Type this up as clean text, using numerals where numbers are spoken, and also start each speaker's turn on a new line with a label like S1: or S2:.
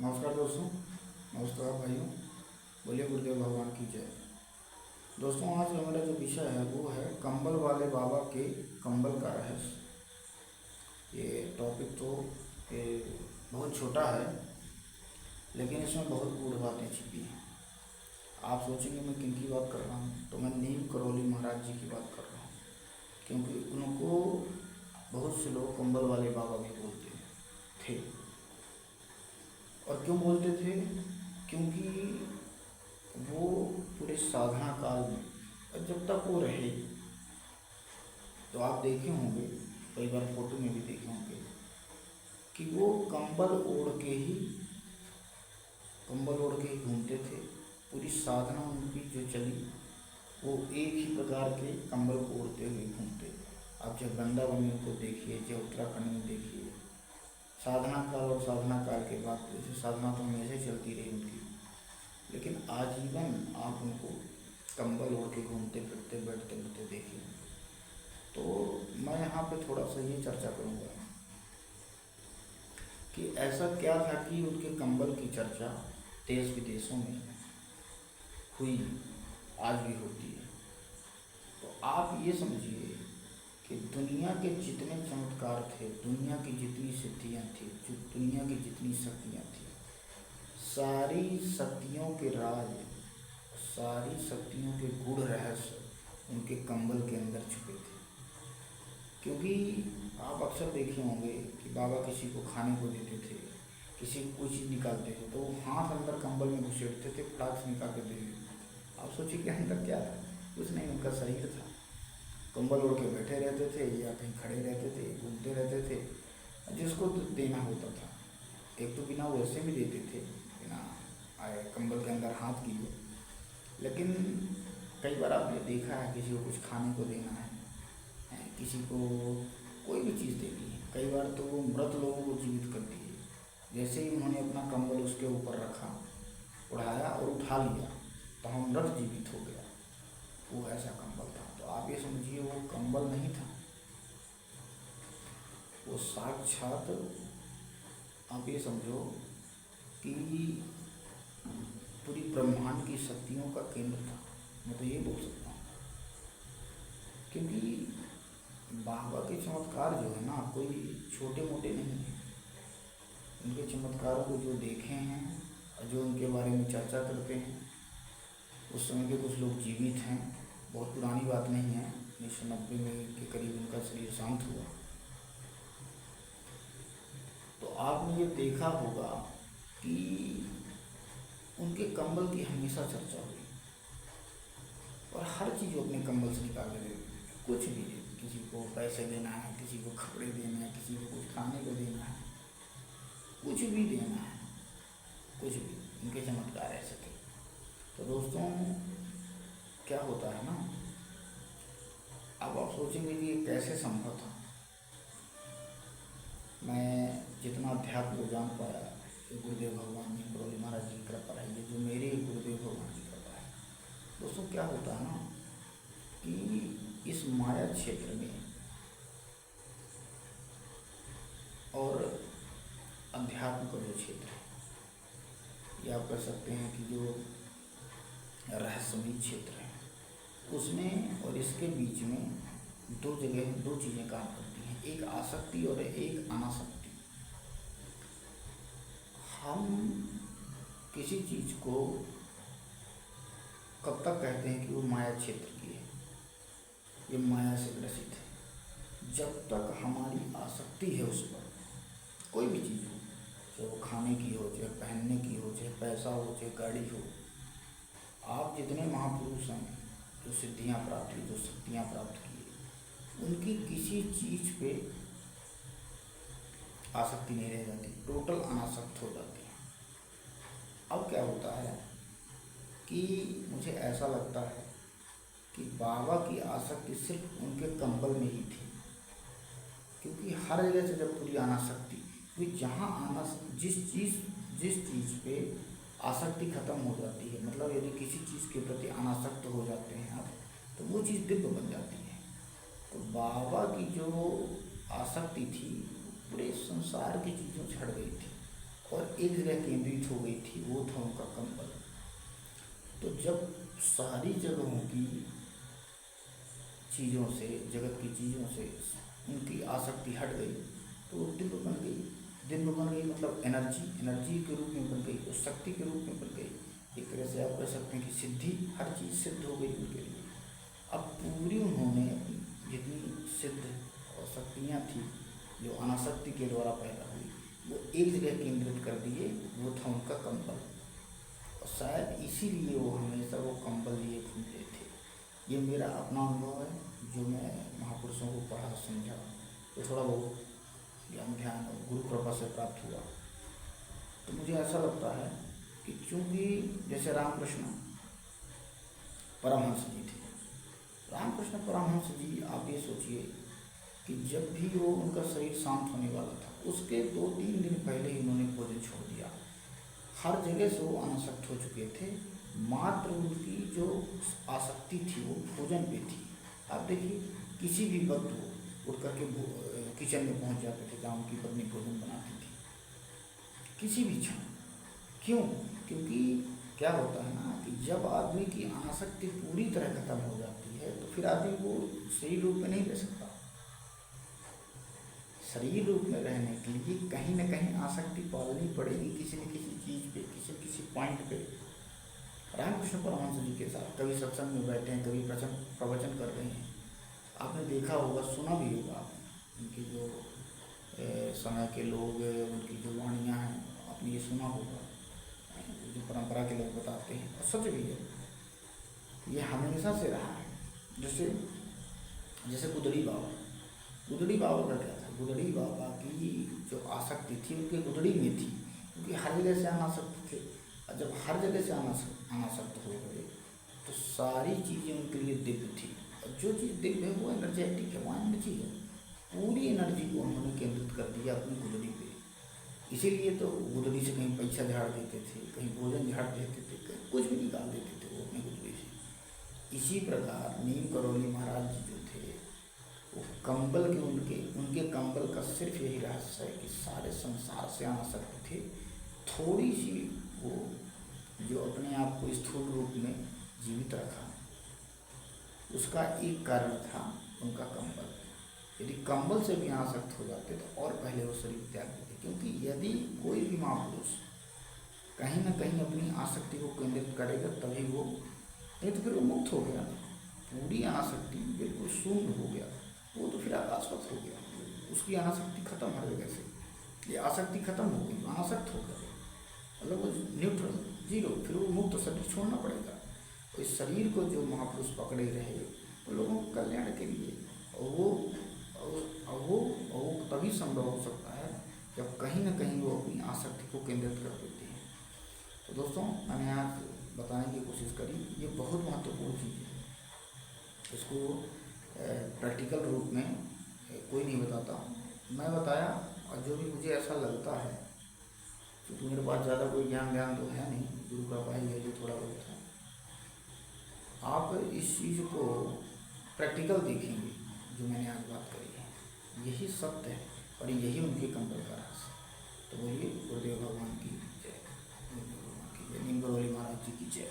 S1: नमस्कार दोस्तों। नमस्कार भाइयों। बोलिए गुरुदेव भगवान की जय। दोस्तों, आज का मेरा जो विषय है वो है कंबल वाले बाबा के कंबल का रहस्य। ये टॉपिक तो ये बहुत छोटा है, लेकिन इसमें बहुत गूढ़ बातें छिपी हैं। आप सोचेंगे मैं किन की बात कर रहा हूँ, तो मैं नीम करौली महाराज जी की बात कर रहा हूँ। क्योंकि उनको बहुत से लोग कंबल वाले बाबा भी बोलते थे। और क्यों बोलते थे? क्योंकि वो पूरे साधना काल में, और जब तक वो रहे, तो आप देखे होंगे, कई बार फोटो में भी देखे होंगे कि वो कंबल ओढ़ के ही घूमते थे। पूरी साधना उनकी जो चली, वो एक ही प्रकार के कंबल को ओढ़ते हुए घूमते। आप चाहे वृंदावन में उनको देखिए, चाहे उत्तराखंड में देखिए, साधना काल और साधना काल के बाद जैसे साधना तो हमेशा ही चलती रही उनकी, लेकिन आजीवन आप उनको कंबल ओढ़ के घूमते फिरते बैठते उठते देखिए। तो मैं यहाँ पे थोड़ा सा ये चर्चा करूँगा कि ऐसा क्या था कि उनके कंबल की चर्चा देश विदेशों में हुई, आज भी होती है। तो आप ये समझिए कि दुनिया के जितने चमत्कार थे, दुनिया की जितनी सिद्धियाँ थी, जो दुनिया की जितनी शक्तियाँ थी, सारी शक्तियों के राज, सारी शक्तियों के गूढ़ रहस्य उनके कंबल के अंदर छुपे थे। क्योंकि आप अक्सर देखे होंगे कि बाबा किसी को खाने को देते थे, किसी को कोई चीज़ निकालते थे, तो वो हाथ अंदर कंबल में घुसेड़ते थे, फटाक से निकाल के दे देते। आप सोचिए कि अंदर क्या था? कुछ नहीं, उनका शरीर था। कंबल ओढ़ के बैठे रहते थे या कहीं खड़े रहते थे, घूमते रहते थे, जिसको देना होता था। एक तो बिना वैसे भी देते थे, बिना आए कंबल के अंदर हाथ किए। लेकिन कई बार आपने देखा है किसी को कुछ खाने को देना है, किसी को कोई भी चीज़ देनी है, कई बार तो वो मृत लोगों को जीवित करती है। जैसे ही उन्होंने अपना कंबल उसके ऊपर रखा, उठाया और उठा लिया, तो हम मृत जीवित हो गया। वो ऐसा कंबल था। तो आप ये समझिए वो कंबल नहीं था, वो साक्षात आप ये समझो कि पूरी ब्रह्मांड की शक्तियों का केंद्र था। मैं तो ये बोल सकता हूँ, क्योंकि बाबा के चमत्कार जो है ना, कोई छोटे मोटे नहीं हैं। उनके चमत्कारों को जो देखे हैं और जो उनके बारे में चर्चा करते हैं, उस समय के कुछ लोग जीवित हैं। बहुत पुरानी बात नहीं है, 1990 में के करीब उनका शरीर शांत हुआ। तो आपने ये देखा होगा कि उनके कंबल की हमेशा चर्चा हुई, और हर चीज़ अपने कंबल से निकाल के देते थे। कुछ भी, किसी को पैसे देना है, किसी को कपड़े देना है, किसी को कुछ खाने को देना है, कुछ भी देना है, कुछ भी, उनके चमत्कार ऐसे थे। तो दोस्तों, क्या होता है ना, अब आप सोचेंगे कि ये कैसे संभव था। मैं जितना अध्यात्म को जान पाया, गुरुदेव भगवान जी, करौली महाराज जी की कृपा रही है, जो मेरे गुरुदेव भगवान की कृपा है। दोस्तों, क्या होता है ना कि इस माया क्षेत्र में और अध्यात्म का जो क्षेत्र है, या आप कह सकते हैं कि जो रहस्यमयी क्षेत्र है, उसमें और इसके बीच में दो चीज़ें काम करती हैं, एक आसक्ति और एक अनासक्ति। हम किसी चीज़ को कब तक कहते हैं कि वो माया क्षेत्र की है, ये माया से ग्रसित है, जब तक हमारी आसक्ति है उस पर। कोई भी चीज़ हो, चाहे वो खाने की हो, चाहे पहनने की हो, चाहे पैसा हो, चाहे गाड़ी हो। आप जितने महापुरुष हैं जो सिद्धियाँ प्राप्त की, जो शक्तियाँ प्राप्त की, उनकी किसी चीज़ पे आसक्ति नहीं रह जाती, टोटल अनासक्त हो जाती है। अब क्या होता है कि मुझे ऐसा लगता है कि बाबा की आसक्ति सिर्फ उनके कंबल में ही थी, क्योंकि हर जगह से जब पूरी अनासक्ति, क्योंकि जहाँ जिस चीज़ पे आसक्ति खत्म हो जाती है, मतलब यदि किसी चीज़ के प्रति अनासक्त हो जाते हैं आप, तो वो चीज़ दिव्य बन जाती है। तो बाबा की जो आसक्ति थी पूरे संसार की चीज़ों छड़ गई थी, और एक जगह केंद्रित हो गई थी, वो था उनका कंबल। तो जब सारी जगहों की चीज़ों से, जगत की चीज़ों से उनकी आसक्ति हट गई तो वो दिव्य बन गई। दिव्य बन गई मतलब एनर्जी के रूप में बन गई, तो शक्ति के रूप में बन गई। एक तरह से आप कह सकते हैं कि सिद्धि, हर चीज़ सिद्ध हो गई उनके लिए। अब पूरी उन्होंने जितनी सिद्ध और शक्तियाँ थी जो अनासक्ति के द्वारा पैदा हुई, वो एक जगह केंद्रित कर दिए, वो था उनका कंबल। और शायद इसीलिए वो हमेशा वो कंबल लिए घूमते थे। ये मेरा अपना अनुभव है, जो मैं महापुरुषों को पढ़ा समझा, तो थोड़ा बहुत ज्ञान ध्यान और गुरु कृपा से प्राप्त हुआ। तो मुझे ऐसा लगता है कि चूँकि जैसे रामकृष्ण परमहंस जी थे, रामकृष्ण परमहंस जी, आप ये सोचिए कि जब भी वो उनका शरीर शांत होने वाला था, उसके 2-3 दिन पहले ही उन्होंने भोजन छोड़ दिया। हर जगह से वो अनासक्त हो चुके थे, मात्र उनकी जो आसक्ति थी वो भोजन पे थी। आप देखिए किसी भी वक्त वो उठ करके किचन में पहुंच जाते थे जहाँ उनकी पत्नी भोजन बनाती थी, किसी भी क्षण। क्यों? क्योंकि क्या होता है ना कि जब आदमी की आसक्ति पूरी तरह खत्म हो जाती है तो फिर आदमी वो शरीर रूप में नहीं रह सकता। शरीर रूप में रहने के लिए कहीं ना कहीं आसक्ति पालनी पड़ेगी, किसी न किसी चीज़ पे, किसी न किसी पॉइंट पे। रामकृष्ण परमहंस जी के साथ कभी सत्संग में बैठे हैं, कभी प्रवचन कर रहे हैं, आपने देखा होगा, सुना भी होगा, उनकी जो समय के लोग, उनकी जो वाणियाँ हैं, आपने ये सुना होगा, जो परंपरा के लोग बताते हैं, और सच भी है, ये हमेशा से रहा है। जैसे गुदड़ी बाबा का क्या था? गुदड़ी बाबा की जो आसक्ति थी उनके गुदड़ी में थी, क्योंकि हर जगह से अनासक्त थे। और जब हर जगह से अनासक्त हो गए तो सारी चीज़ें उनके लिए दिव्य थी, और जो चीज़ दिव्य है वो एनर्जेटिक है, वो एनर्जी है। पूरी एनर्जी को उन्होंने केंद्रित कर दिया अपनी गुदड़ी पे। इसीलिए तो गुदड़ी से कहीं पैसा झाड़ देते थे, कहीं भोजन झाड़ देते थे, कहीं कुछ भी निकाल देते थे वो अपनी गुदड़ी से। इसी प्रकार नीम करौली महाराज जी जो थे, वो कंबल के उनके कंबल का सिर्फ यही रहस्य है कि सारे संसार से अनासक्त थे। थोड़ी सी वो जो अपने आप को स्थूल रूप में जीवित रखा, उसका एक कारण था उनका कंबल। यदि कंबल से भी अनासक्त हो जाते तो और पहले वो शरीर त्याग देते, क्योंकि यदि कोई भी महापुरुष कहीं ना कहीं अपनी आसक्ति को केंद्रित करेगा तभी वो, नहीं तो फिर वो मुक्त हो गया। पूरी अनासक्ति बिल्कुल शून्य हो गया, वो तो फिर आकाशवत हो गया, उसकी अनासक्ति खत्म हर जगह से। ये आसक्ति खत्म हो गई, अनासक्त हो गया, मतलब वो न्यूट्रल, जीरो, फिर वो मुक्त शरीर छोड़ना पड़ेगा। तो इस शरीर को जो महापुरुष पकड़े रहे वो लोगों को कल्याण के लिए, और वो तभी संभव हो सकता है जब कहीं ना कहीं वो अपनी आसक्ति को केंद्रित कर देते हैं। तो दोस्तों, मैंने आज बताने की कोशिश करी, ये बहुत महत्वपूर्ण चीज़ है, इसको प्रैक्टिकल रूप में कोई नहीं बताता, मैं बताया। और जो भी मुझे ऐसा लगता है, क्योंकि मेरे पास ज़्यादा कोई ज्ञान तो है नहीं, गुरु कृपा ही है जो थोड़ा बहुत है। आप इस चीज़ को प्रैक्टिकल देखेंगे, जो मैंने आज बात करी है, यही सत्य है और यही उनके कंबल का रहस्य। तो बोलिए गुरुदेव भगवान की जय, नीम करौली महाराज जी की जय।